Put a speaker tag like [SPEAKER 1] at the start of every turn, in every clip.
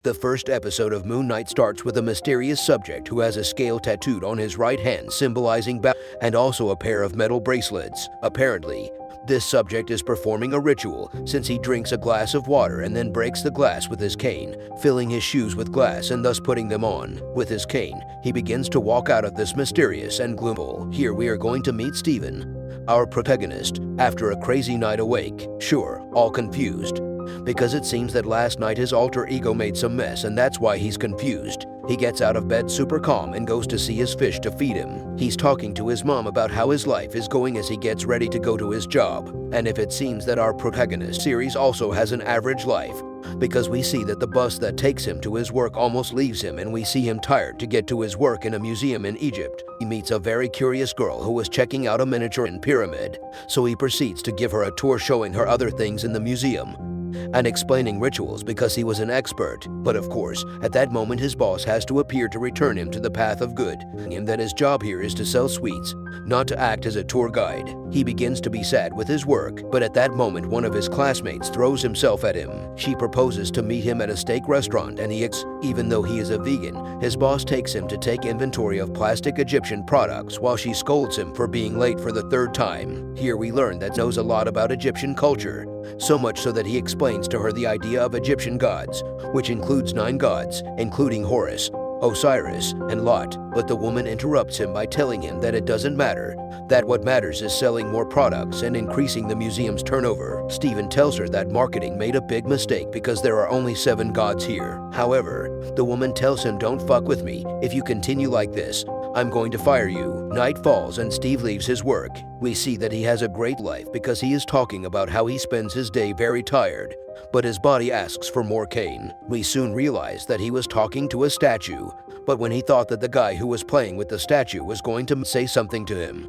[SPEAKER 1] The first episode of Moon Knight starts with a mysterious subject who has a scale tattooed on his right hand symbolizing and also a pair of metal bracelets. Apparently, this subject is performing a ritual since he drinks a glass of water and then breaks the glass with his cane, filling his shoes with glass and thus putting them on. With his cane, he begins to walk out of this mysterious and gloomful. Here we are going to meet Steven, our protagonist, after a crazy night awake. Sure, all confused, because it seems that last night his alter ego made some mess and that's why he's confused. He gets out of bed super calm and goes to see his fish to feed him. He's talking to his mom about how his life is going as he gets ready to go to his job. And if it seems that our protagonist series also has an average life, because we see that the bus that takes him to his work almost leaves him and we see him tired to get to his work in a museum in Egypt. He meets a very curious girl who was checking out a miniature pyramid, so he proceeds to give her a tour showing her other things in the museum and explaining rituals because he was an expert. But of course, at that moment his boss has to appear to return him to the path of good, and that his job here is to sell sweets, not to act as a tour guide. He begins to be sad with his work, but at that moment one of his classmates throws himself at him. She proposes to meet him at a steak restaurant and even though he is a vegan, his boss takes him to take inventory of plastic Egyptian products while she scolds him for being late for the third time. Here we learn that knows a lot about Egyptian culture, so much so that he explains to her the idea of Egyptian gods, which includes 9 gods, including Horus, Osiris, and Lot. But the woman interrupts him by telling him that it doesn't matter, that what matters is selling more products and increasing the museum's turnover. Steven tells her that marketing made a big mistake because there are only 7 gods here. However, the woman tells him, "Don't fuck with me. If you continue like this, I'm going to fire you." Night falls and Steve leaves his work. We see that he has a great life because he is talking about how he spends his day very tired, but his body asks for more cane. We soon realize that he was talking to a statue, but when he thought that the guy who was playing with the statue was going to say something to him,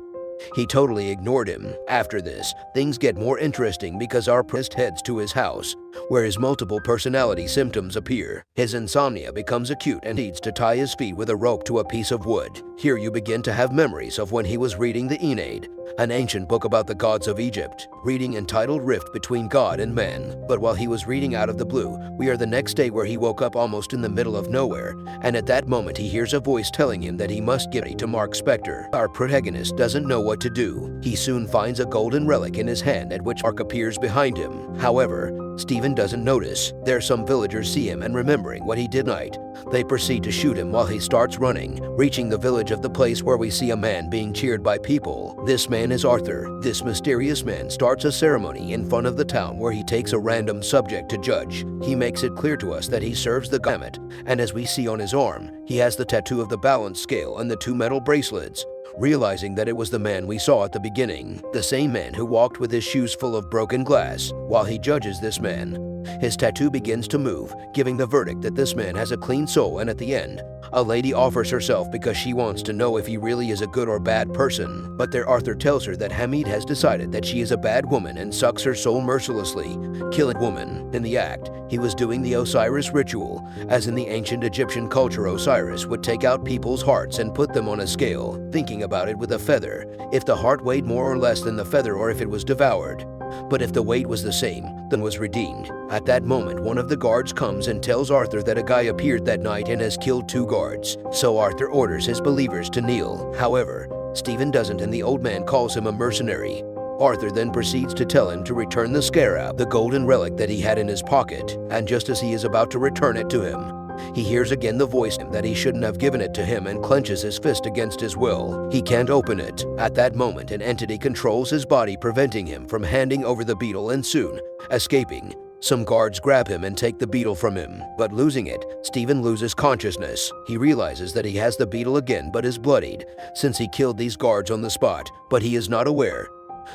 [SPEAKER 1] he totally ignored him. After this, things get more interesting because our priest heads to his house, where his multiple personality symptoms appear. His insomnia becomes acute and needs to tie his feet with a rope to a piece of wood. Here you begin to have memories of when he was reading the Aeneid, an ancient book about the gods of Egypt, reading entitled Rift Between God and Man. But while he was reading out of the blue, we are the next day where he woke up almost in the middle of nowhere, and at that moment he hears a voice telling him that he must get ready to Mark Spector. Our protagonist doesn't know what to do. He soon finds a golden relic in his hand at which Mark appears behind him. However, Steven doesn't notice. There some villagers see him and remembering what he did night, they proceed to shoot him while he starts running, reaching the village of the place where we see a man being cheered by people. This man is Arthur. This mysterious man starts a ceremony in front of the town where he takes a random subject to judge. He makes it clear to us that he serves the gamut, and as we see on his arm, he has the tattoo of the balance scale and the 2 metal bracelets. Realizing that it was the man we saw at the beginning, the same man who walked with his shoes full of broken glass. While he judges this man, his tattoo begins to move, giving the verdict that this man has a clean soul, and at the end, a lady offers herself because she wants to know if he really is a good or bad person. But there Arthur tells her that Hamid has decided that she is a bad woman and sucks her soul mercilessly, killing woman. In the act, he was doing the Osiris ritual, as in the ancient Egyptian culture Osiris would take out people's hearts and put them on a scale, thinking about it with a feather, if the heart weighed more or less than the feather or if it was devoured. But if the weight was the same, then was redeemed. At that moment, one of the guards comes and tells Arthur that a guy appeared that night and has killed 2 guards. So Arthur orders his believers to kneel. However, Steven doesn't and the old man calls him a mercenary. Arthur then proceeds to tell him to return the scarab, the golden relic that he had in his pocket, and just as he is about to return it to him, he hears again the voice that he shouldn't have given it to him and clenches his fist against his will. He can't open it. At that moment, an entity controls his body, preventing him from handing over the beetle and soon escaping. Some guards grab him and take the beetle from him, but losing it, Steven loses consciousness. He realizes that he has the beetle again but is bloodied, since he killed these guards on the spot, but he is not aware.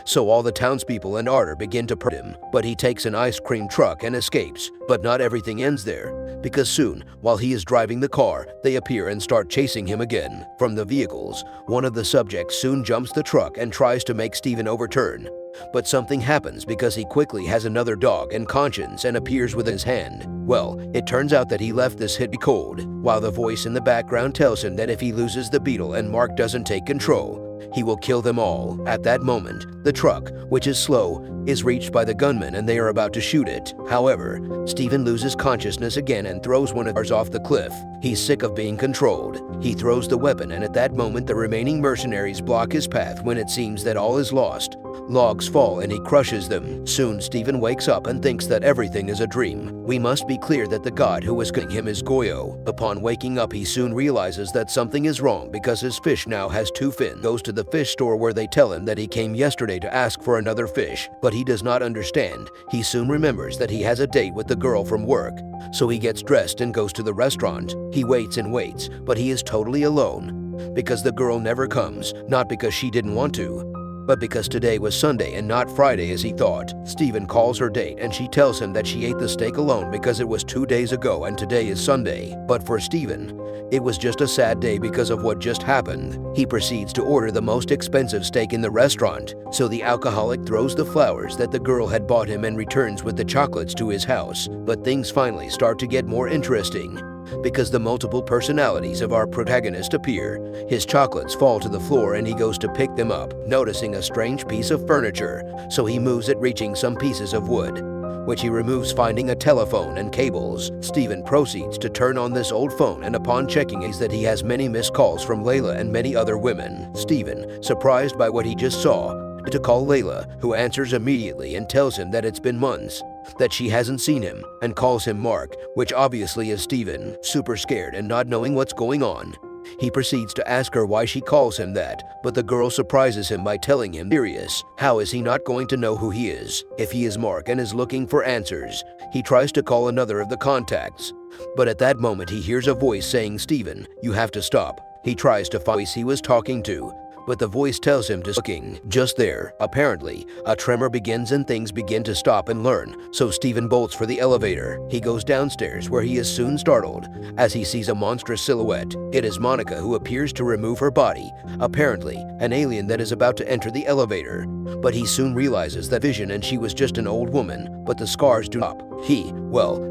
[SPEAKER 1] So all the townspeople and Arthur begin to hurt him, but he takes an ice cream truck and escapes. But not everything ends there, because soon, while he is driving the car, they appear and start chasing him again. From the vehicles, one of the subjects soon jumps the truck and tries to make Steven overturn. But something happens because he quickly has another dog and conscience and appears with his hand. Well, it turns out that he left this hit cold, while the voice in the background tells him that if he loses the beetle and Mark doesn't take control, he will kill them all. At that moment, the truck, which is slow, is reached by the gunman and they are about to shoot it. However, Steven loses consciousness again and throws one of cars off the cliff. He's sick of being controlled. He throws the weapon, and at that moment the remaining mercenaries block his path when it seems that all is lost. Logs fall and he crushes them. Soon Steven wakes up and thinks that everything is a dream. We must be clear that the god who was killing him is Goyo. Upon waking up, he soon realizes that something is wrong because his fish now has 2 fins. Goes to the fish store where they tell him that he came yesterday to ask for another fish, but he does not understand. He soon remembers that he has a date with the girl from work, so he gets dressed and goes to the restaurant. He waits and waits, but he is totally alone because the girl never comes, not because she didn't want to, but because today was Sunday and not Friday as he thought. Steven calls her date and she tells him that she ate the steak alone because it was 2 days ago and today is Sunday. But for Steven, it was just a sad day because of what just happened. He proceeds to order the most expensive steak in the restaurant, so the alcoholic throws the flowers that the girl had bought him and returns with the chocolates to his house. But things finally start to get more interesting, because the multiple personalities of our protagonist appear. His chocolates fall to the floor and he goes to pick them up, noticing a strange piece of furniture, so he moves it, reaching some pieces of wood, which he removes, finding a telephone and cables. Steven proceeds to turn on this old phone, and upon checking is that he has many missed calls from Layla and many other women. Steven, surprised by what he just saw, to call Layla, who answers immediately and tells him that it's been months that she hasn't seen him, and calls him Mark, which obviously is Steven. Super scared and not knowing what's going on, he proceeds to ask her why she calls him that, but the girl surprises him by telling him, "Serious, how is he not going to know who he is if he is Mark and is looking for answers?" He tries to call another of the contacts, but at that moment he hears a voice saying, "Steven, you have to stop." He tries to find who he was talking to, but the voice tells him to stop looking. Just there, apparently, a tremor begins and things begin to stop and learn, so Steven bolts for the elevator. He goes downstairs where he is soon startled as he sees a monstrous silhouette. It is Monica, who appears to remove her body, apparently an alien that is about to enter the elevator. But he soon realizes that vision and she was just an old woman, but the scars do not. He,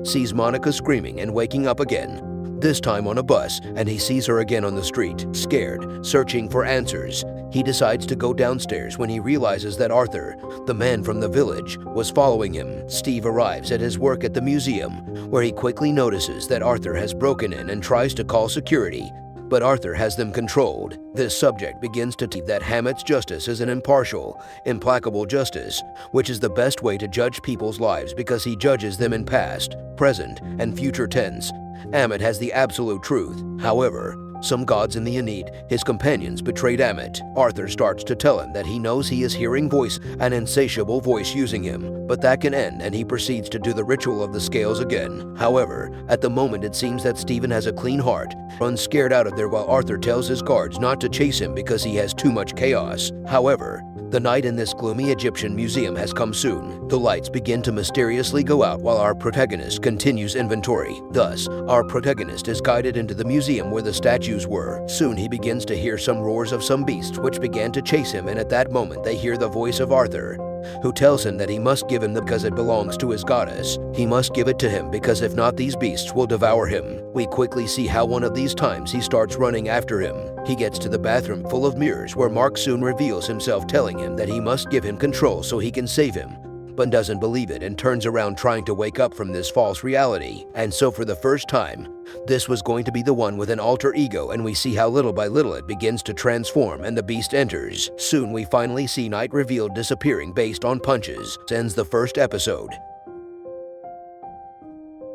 [SPEAKER 1] sees Monica screaming and waking up again, this time on a bus, and he sees her again on the street, scared, searching for answers. He decides to go downstairs when he realizes that Arthur, the man from the village, was following him. Steve arrives at his work at the museum, where he quickly notices that Arthur has broken in and tries to call security, but Arthur has them controlled. This subject begins to teach that Hammett's justice is an impartial, implacable justice, which is the best way to judge people's lives because he judges them in past, present, and future tense. Hammett has the absolute truth. However, some gods in the Aeneid, his companions, betrayed Hammett. Arthur starts to tell him that he knows he is hearing voice, an insatiable voice using him, but that can end, and he proceeds to do the ritual of the scales again. However, at the moment it seems that Steven has a clean heart, runs scared out of there while Arthur tells his guards not to chase him because he has too much chaos. However, the night in this gloomy Egyptian museum has come soon. The lights begin to mysteriously go out while our protagonist continues inventory. Thus, our protagonist is guided into the museum where the statues were. Soon he begins to hear some roars of some beasts which began to chase him, and at that moment they hear the voice of Arthur, who tells him that he must give him the because it belongs to his goddess. He must give it to him because if not, these beasts will devour him. We quickly see how one of these times he starts running after him. He gets to the bathroom full of mirrors where Mark soon reveals himself, telling him that he must give him control so he can save him, but doesn't believe it and turns around trying to wake up from this false reality. And so for the first time, this was going to be the one with an alter ego, and we see how little by little it begins to transform and the beast enters. Soon we finally see Night revealed disappearing based on punches. Ends the first episode.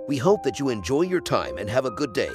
[SPEAKER 1] We hope that you enjoy your time and have a good day.